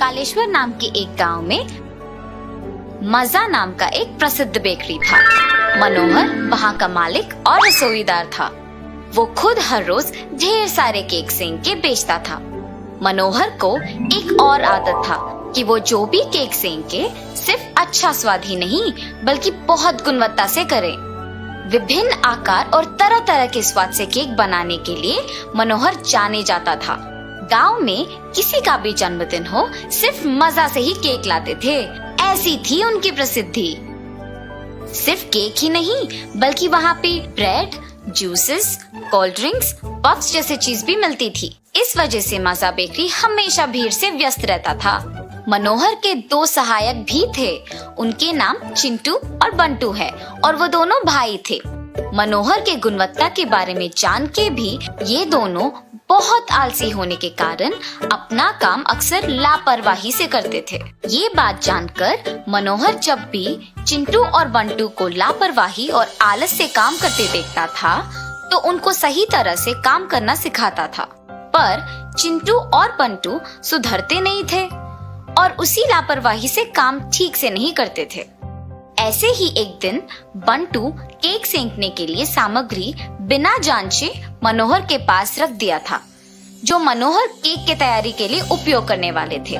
कालेश्वर नाम के एक गांव में मजा नाम का एक प्रसिद्ध बेकरी था। मनोहर वहाँ का मालिक और रसोईदार था। वो खुद हर रोज ढेर सारे केक सेंक के बेचता था। मनोहर को एक और आदत था कि वो जो भी केक सेंके सिर्फ अच्छा स्वाद ही नहीं बल्कि बहुत गुणवत्ता से करे। विभिन्न आकार और तरह तरह के स्वाद से केक बनाने के लिए मनोहर जाने जाता था। गांव में किसी का भी जन्मदिन हो सिर्फ मजा से ही केक लाते थे, ऐसी थी उनकी प्रसिद्धि। सिर्फ केक ही नहीं बल्कि वहाँ पे bread, juices, cold drinks, puffs जैसे चीज भी मिलती थी। इस वजह से मजा बेकरी हमेशा भीड़ से व्यस्त रहता था। मनोहर के 2 सहायक भी थे। उनके नाम चिंटू और बंटू है और वो दोनों भाई थे। मनोहर के गुणवत्ता के बारे में जान के भी ये दोनों बहुत आलसी होने के कारण अपना काम अक्सर लापरवाही से करते थे। ये बात जानकर मनोहर जब भी चिंटू और बंटू को लापरवाही और आलस से काम करते देखता था तो उनको सही तरह से काम करना सिखाता था। पर चिंटू और बंटू सुधरते नहीं थे और उसी लापरवाही से काम ठीक से नहीं करते थे। ऐसे ही एक दिन बंटू केक सेंकने के लिए सामग्री बिना जांचे मनोहर के पास रख दिया था, जो मनोहर केक की तैयारी के लिए उपयोग करने वाले थे।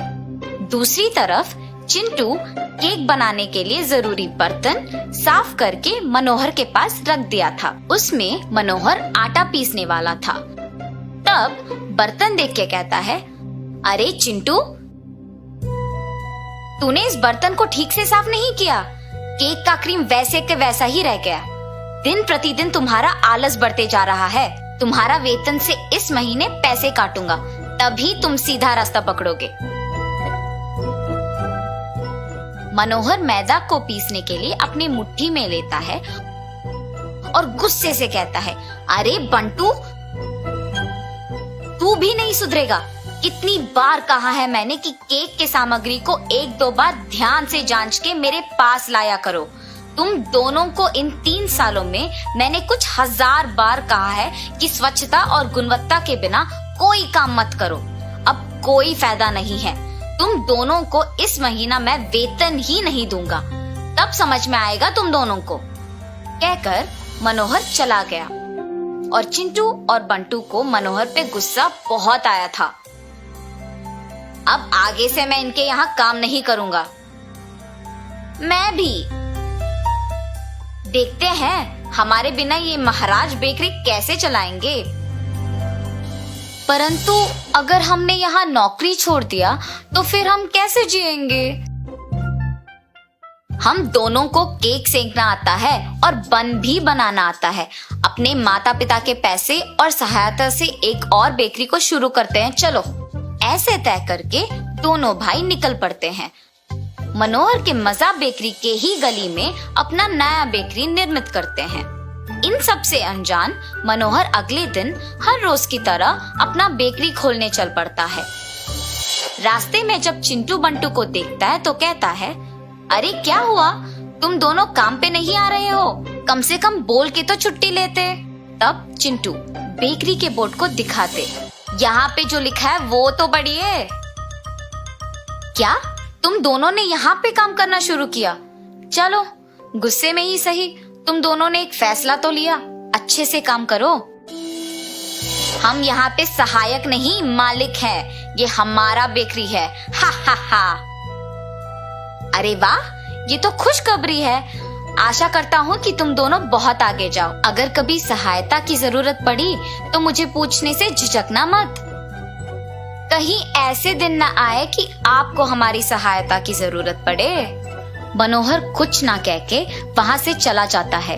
दूसरी तरफ चिंटू केक बनाने के लिए जरूरी बर्तन साफ करके मनोहर के पास रख दिया था। उसमें मनोहर आटा पीसने वाला था। तब बर्तन देख के कहता है, अरे चिंटू, तूने इस बर्तन को ठीक से साफ नहीं किया। केक का क्रीम वैसे के वैसा ही रह गया। दिन प्रतिदिन तुम्हारा आलस बढ़ते जा रहा है। तुम्हारा वेतन से इस महीने पैसे काटूंगा, तभी तुम सीधा रास्ता पकड़ोगे। मनोहर मैदा को पीसने के लिए अपनी मुट्ठी में लेता है और गुस्से से कहता है, अरे बंटू, तू भी नहीं सुधरेगा। कितनी बार कहा है मैंने कि केक के सामग्री को 1-2 बार ध्यान से जांच के मेरे पास लाया करो। तुम दोनों को इन 3 सालों में मैंने कुछ 1000 बार कहा है कि स्वच्छता और गुणवत्ता के बिना कोई काम मत करो। अब कोई फायदा नहीं है। तुम दोनों को इस महीना मैं वेतन ही नहीं दूंगा, तब समझ में आएगा तुम दोनों को। कहकर मनोहर चला गया और चिंटू और बंटू को मनोहर पे गुस्सा बहुत आया था। अब आगे से मैं इनके यहाँ काम नहीं करूंगा। मैं भी। देखते हैं हमारे बिना ये महाराज बेकरी कैसे चलाएंगे। परंतु अगर हमने यहाँ नौकरी छोड़ दिया तो फिर हम कैसे जिएंगे? हम दोनों को केक सेंकना आता है और बन भी बनाना आता है। अपने माता पिता के पैसे और सहायता से एक और बेकरी को शुरू करते हैं, चलो। ऐसे तय करके दोनों भाई निकल पड़ते हैं। मनोहर के मजा बेकरी के ही गली में अपना नया बेकरी निर्मित करते हैं। इन सब से अनजान मनोहर अगले दिन हर रोज की तरह अपना बेकरी खोलने चल पड़ता है। रास्ते में जब चिंटू बंटू को देखता है तो कहता है, अरे क्या हुआ, तुम दोनों काम पे नहीं आ रहे हो? कम से कम बोल के तो छुट्टी लेते। तब चिंटू बेकरी के बोर्ड को दिखाते, यहाँ पे जो लिखा है वो तो पढ़िए। क्या तुम दोनों ने यहाँ पे काम करना शुरू किया? चलो, गुस्से में ही सही, तुम दोनों ने एक फैसला तो लिया, अच्छे से काम करो। हम यहाँ पे सहायक नहीं मालिक हैं, ये हमारा बेकरी है। हा हा हा। अरे वाह, ये तो खुशखबरी है। आशा करता हूँ कि तुम दोनों बहुत आगे जाओ। अगर कभी सहायता की जरूरत पड़ी तो मुझे पूछने से झिझकना मत। कहीं ऐसे दिन न आए कि आपको हमारी सहायता की जरूरत पड़े। मनोहर कुछ ना कह के वहाँ से चला जाता है,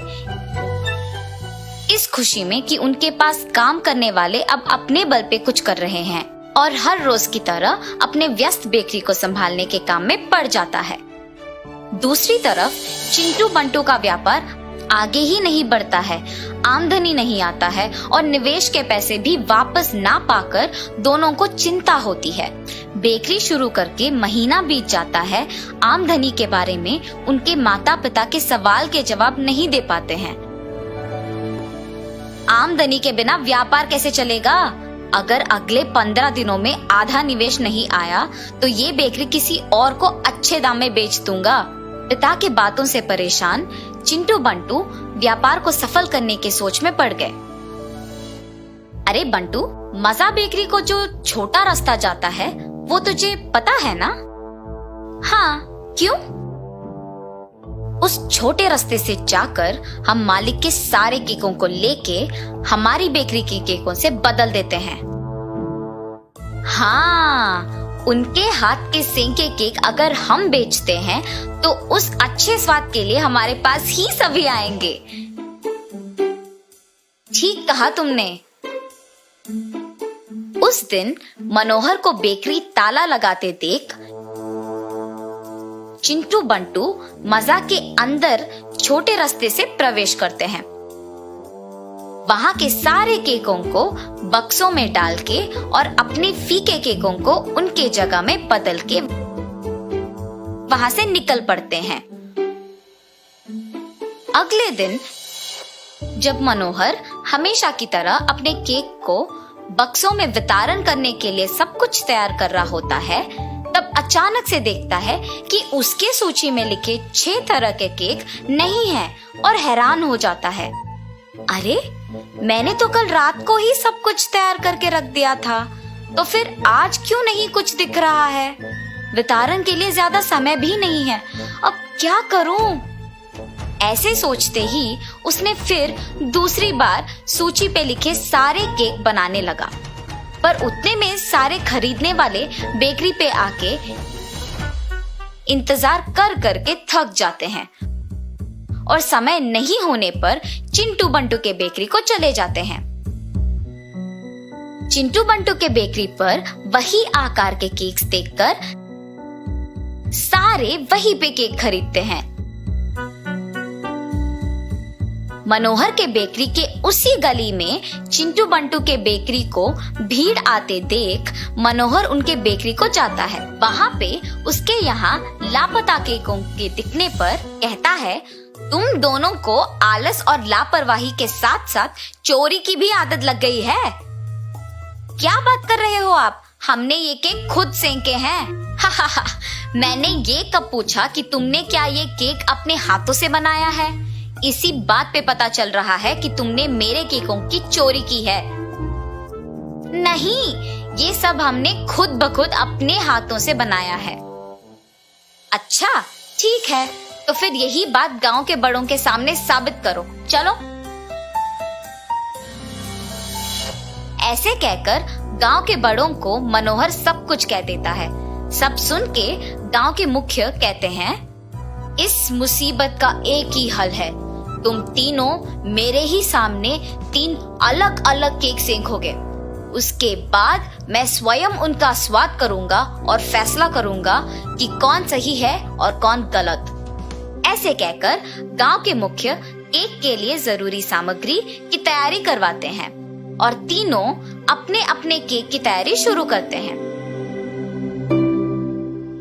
इस खुशी में कि उनके पास काम करने वाले अब अपने बल पे कुछ कर रहे हैं और हर रोज की तरह अपने व्यस्त बेकरी को संभालने के काम में पड़ जाता है। दूसरी तरफ चिंटू बंटू का व्यापार आगे ही नहीं बढ़ता है, आमदनी नहीं आता है और निवेश के पैसे भी वापस ना पाकर दोनों को चिंता होती है। बेकरी शुरू करके महीना बीत जाता है, आमदनी के बारे में उनके माता पिता के सवाल के जवाब नहीं दे पाते हैं। आमदनी के बिना व्यापार कैसे चलेगा? अगर अगले 15 दिनों में आधा निवेश नहीं आया तो ये बेकरी किसी और को अच्छे दाम में बेच दूंगा। पिता के बातों से परेशान चिंटू बंटू व्यापार को सफल करने के सोच में पड़ गए। अरे बंटू, मजा बेकरी को जो छोटा रास्ता जाता है वो तुझे पता है ना? हाँ, क्यों? उस छोटे रास्ते से जाकर हम मालिक के सारे केकों को लेके हमारी बेकरी के केकों से बदल देते हैं। हाँ, उनके हाथ के सेंके केक अगर हम बेचते हैं तो उस अच्छे स्वाद के लिए हमारे पास ही सभी आएंगे। ठीक कहा तुमने। उस दिन मनोहर को बेकरी ताला लगाते देख चिंटू बंटू मजा के अंदर छोटे रास्ते से प्रवेश करते हैं। वहां के सारे केकों को बक्सों में डाल के और अपने फीके केकों को उनके जगह में बदल के वहां से निकल पड़ते हैं। अगले दिन जब मनोहर हमेशा की तरह अपने केक को बक्सों में वितरण करने के लिए सब कुछ तैयार कर रहा होता है, तब अचानक से देखता है कि उसके सूची में लिखे 6 तरह के केक नहीं हैं और हैरान हो जाता है। अरे, मैंने तो कल रात को ही सब कुछ तैयार करके रख दिया था, तो फिर आज क्यों नहीं कुछ दिख रहा है? वितरण के लिए ज्यादा समय भी नहीं है, अब क्या करूं? ऐसे सोचते ही उसने फिर दूसरी बार सूची पे लिखे सारे केक बनाने लगा, पर उतने में सारे खरीदने वाले बेकरी पे आके इंतजार कर करके थक जाते हैं और समय नहीं होने पर चिंटू बंटू के बेकरी को चले जाते हैं। चिंटू बंटू के बेकरी पर वही आकार के केक्स देखकर सारे वही पे केक खरीदते हैं। मनोहर के बेकरी के उसी गली में चिंटू बंटू के बेकरी को भीड़ आते देख मनोहर उनके बेकरी को जाता है। वहाँ पे उसके यहाँ लापता केकों के दिखने पर कहता है, तुम दोनों को आलस और लापरवाही के साथ साथ चोरी की भी आदत लग गई है। क्या बात कर रहे हो आप? हमने ये केक खुद सेंके हैं। हा हा हा, मैंने ये कब पूछा कि तुमने क्या ये केक अपने हाथों से बनाया है? इसी बात पे पता चल रहा है कि तुमने मेरे केकों की चोरी की है। नहीं, ये सब हमने खुद ब खुद अपने हाथों से बनाया है। अच्छा, ठीक है, तो फिर यही बात गांव के बड़ों के सामने साबित करो। चलो। ऐसे कहकर गांव के बड़ों को मनोहर सब कुछ कह देता है। सब सुन के गांव के मुखिया कहते हैं, इस मुसीबत का एक ही हल है, तुम तीनों मेरे ही सामने 3 अलग अलग केक सेंकोगे। उसके बाद मैं स्वयं उनका स्वाद करूंगा और फैसला करूंगा कि कौन सही है और कौन गलत। ऐसे कहकर गांव के मुखिया केक के लिए जरूरी सामग्री की तैयारी करवाते हैं और तीनों अपने अपने केक की तैयारी शुरू करते हैं।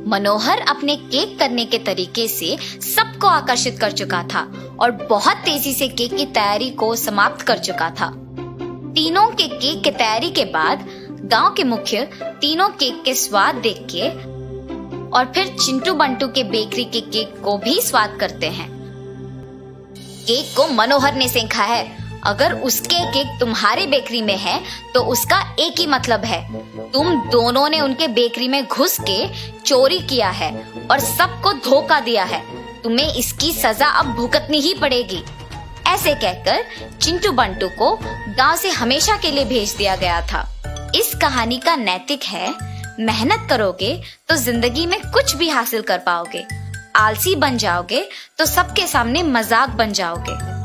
मनोहर अपने केक करने के तरीके से सबको आकर्षित कर चुका था और बहुत तेजी से केक की तैयारी को समाप्त कर चुका था। तीनों के केक की तैयारी के बाद गांव के मुखिया तीनों केक के स्वाद देख के और फिर चिंटू बंटू के बेकरी के केक को भी स्वाद करते हैं। केक को मनोहर ने सेंका है। अगर उसके केक तुम्हारे बेकरी में है तो उसका एक ही मतलब है, तुम दोनों ने उनके बेकरी में घुस के चोरी किया है और सबको धोखा दिया है। तुम्हें इसकी सजा अब भुगतनी ही पड़ेगी। ऐसे कहकर चिंटू बंटू को गांव से हमेशा के लिए भेज दिया गया था। इस कहानी का नैतिक है, मेहनत करोगे तो जिंदगी में कुछ भी हासिल कर पाओगे, आलसी बन जाओगे तो सबके सामने मजाक बन जाओगे।